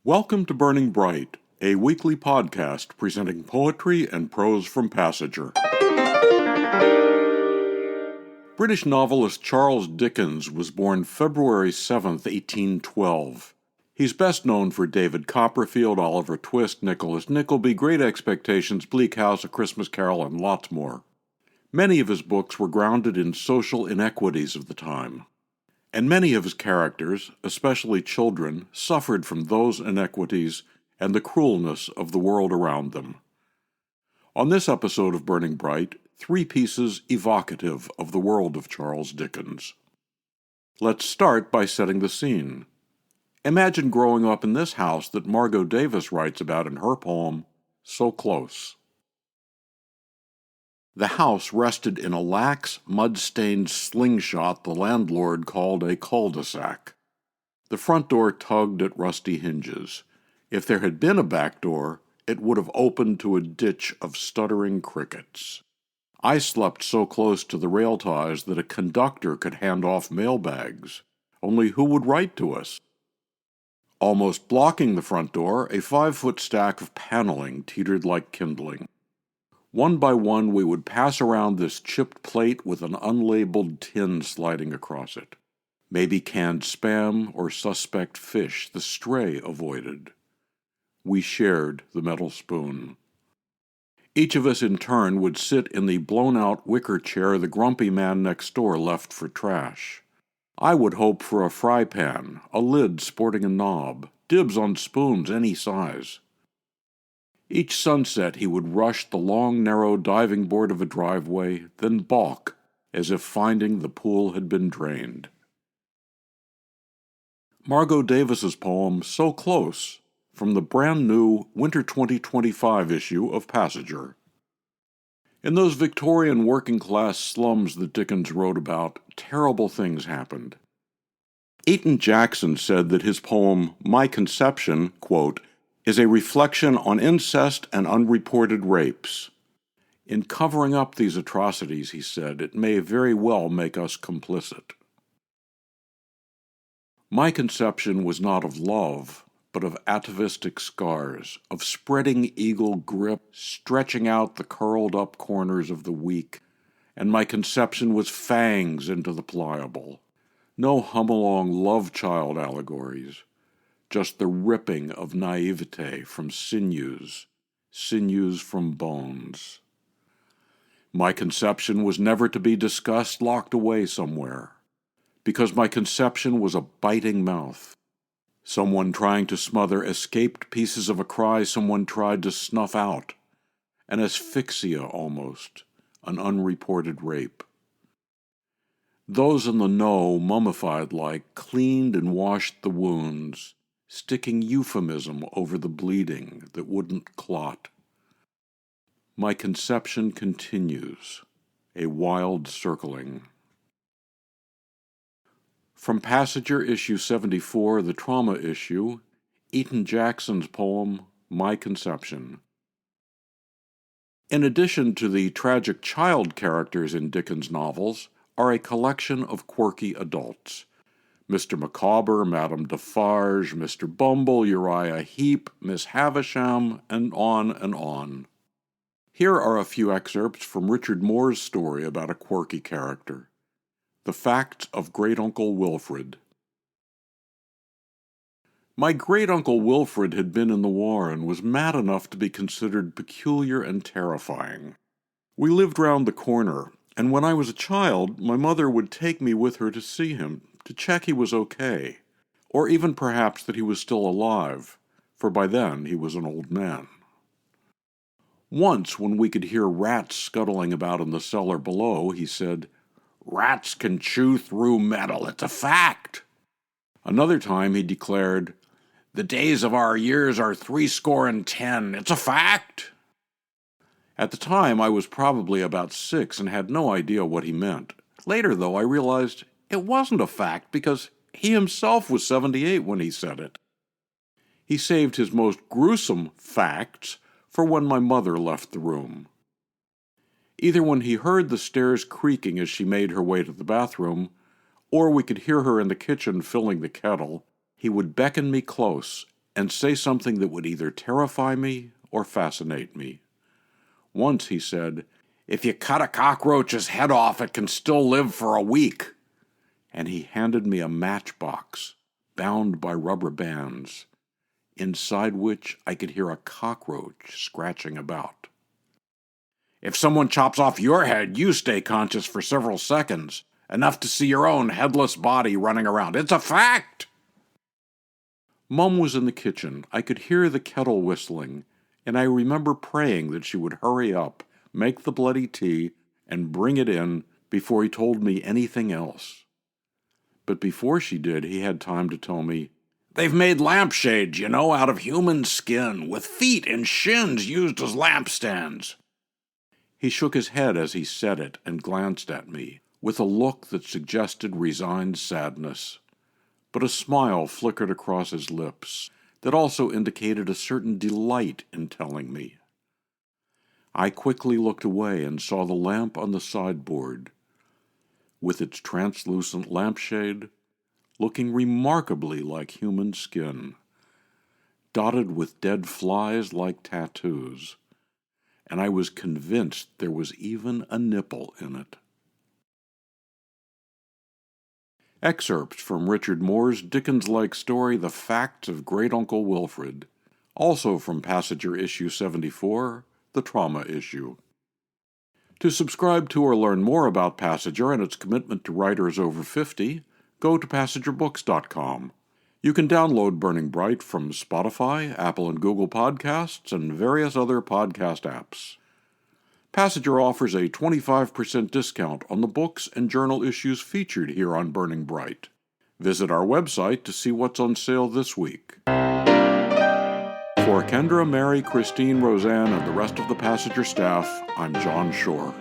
Welcome to Burning Bright, a weekly podcast presenting poetry and prose from Passenger. British novelist Charles Dickens was born February 7, 1812. He's best known for David Copperfield, Oliver Twist, Nicholas Nickleby, Great Expectations, Bleak House, A Christmas Carol, and lots more. Many of his books were grounded in social inequities of the time. And many of his characters, especially children, suffered from those inequities and the cruelness of the world around them. On this episode of Burning Bright, 3 pieces evocative of the world of Charles Dickens. Let's start by setting the scene. Imagine growing up in this house that Margo Davis writes about in her poem, So Close. The house rested in a lax, mud-stained slingshot the landlord called a cul-de-sac. The front door tugged at rusty hinges. If there had been a back door, it would have opened to a ditch of stuttering crickets. I slept so close to the rail ties that a conductor could hand off mailbags. Only who would write to us? Almost blocking the front door, a 5-foot stack of paneling teetered like kindling. One by one, we would pass around this chipped plate with an unlabeled tin sliding across it. Maybe canned spam or suspect fish the stray avoided. We shared the metal spoon. Each of us in turn would sit in the blown-out wicker chair the grumpy man next door left for trash. I would hope for a fry pan, a lid sporting a knob, dibs on spoons any size. Each sunset he would rush the long, narrow diving board of a driveway, then balk, as if finding the pool had been drained. Margo Davis's poem, So Close, from the brand-new Winter 2025 issue of Passenger. In those Victorian working-class slums that Dickens wrote about, terrible things happened. Eaton Jackson said that his poem, My Conception, quote, is a reflection on incest and unreported rapes. In covering up these atrocities, he said, it may very well make us complicit. My conception was not of love, but of atavistic scars, of spreading eagle grip, stretching out the curled-up corners of the weak, and my conception was fangs into the pliable. No hum-along love-child allegories. Just the ripping of naivete from sinews, sinews from bones. My conception was never to be discussed locked away somewhere, because my conception was a biting mouth, someone trying to smother escaped pieces of a cry someone tried to snuff out, an asphyxia almost, an unreported rape. Those in the know, mummified-like, cleaned and washed the wounds, sticking euphemism over the bleeding that wouldn't clot. My conception continues, a wild circling. From Passenger, issue 74, the trauma issue, Eaton Jackson's poem, My Conception. In addition to the tragic child characters in Dickens' novels, are a collection of quirky adults. Mr. Micawber, Madame Defarge, Mr. Bumble, Uriah Heep, Miss Havisham, and on and on. Here are a few excerpts from Richard Moore's story about a quirky character. The Facts of Great-Uncle Wilfred. My great-uncle Wilfred had been in the war and was mad enough to be considered peculiar and terrifying. We lived round the corner, and when I was a child, my mother would take me with her to see him, to check he was okay, or even perhaps that he was still alive, for by then he was an old man. Once, when we could hear rats scuttling about in the cellar below, he said, "Rats can chew through metal, it's a fact." Another time he declared, "The days of our years are 70, it's a fact." At the time, I was probably about 6 and had no idea what he meant. Later, though, I realized it wasn't a fact because he himself was 78 when he said it. He saved his most gruesome facts for when my mother left the room. Either when he heard the stairs creaking as she made her way to the bathroom, or we could hear her in the kitchen filling the kettle, he would beckon me close and say something that would either terrify me or fascinate me. Once he said, "If you cut a cockroach's head off, it can still live for a week." And he handed me a matchbox bound by rubber bands, inside which I could hear a cockroach scratching about. "If someone chops off your head, you stay conscious for several seconds, enough to see your own headless body running around. It's a fact!" Mum was in the kitchen. I could hear the kettle whistling, and I remember praying that she would hurry up, make the bloody tea, and bring it in before he told me anything else. But before she did, he had time to tell me, "They've made lampshades, out of human skin, with feet and shins used as lampstands." He shook his head as he said it and glanced at me, with a look that suggested resigned sadness. But a smile flickered across his lips that also indicated a certain delight in telling me. I quickly looked away and saw the lamp on the sideboard, with its translucent lampshade, looking remarkably like human skin, dotted with dead flies like tattoos, and I was convinced there was even a nipple in it. Excerpts from Richard Moore's Dickens-like story The Facts of Great Uncle Wilfred, also from Passenger Issue 74, the Trauma Issue. To subscribe to or learn more about Passenger and its commitment to writers over 50, go to PassengerBooks.com. You can download Burning Bright from Spotify, Apple and Google Podcasts, and various other podcast apps. Passenger offers a 25% discount on the books and journal issues featured here on Burning Bright. Visit our website to see what's on sale this week. For Kendra, Mary, Christine, Roseanne, and the rest of the Passenger staff, I'm John Shore.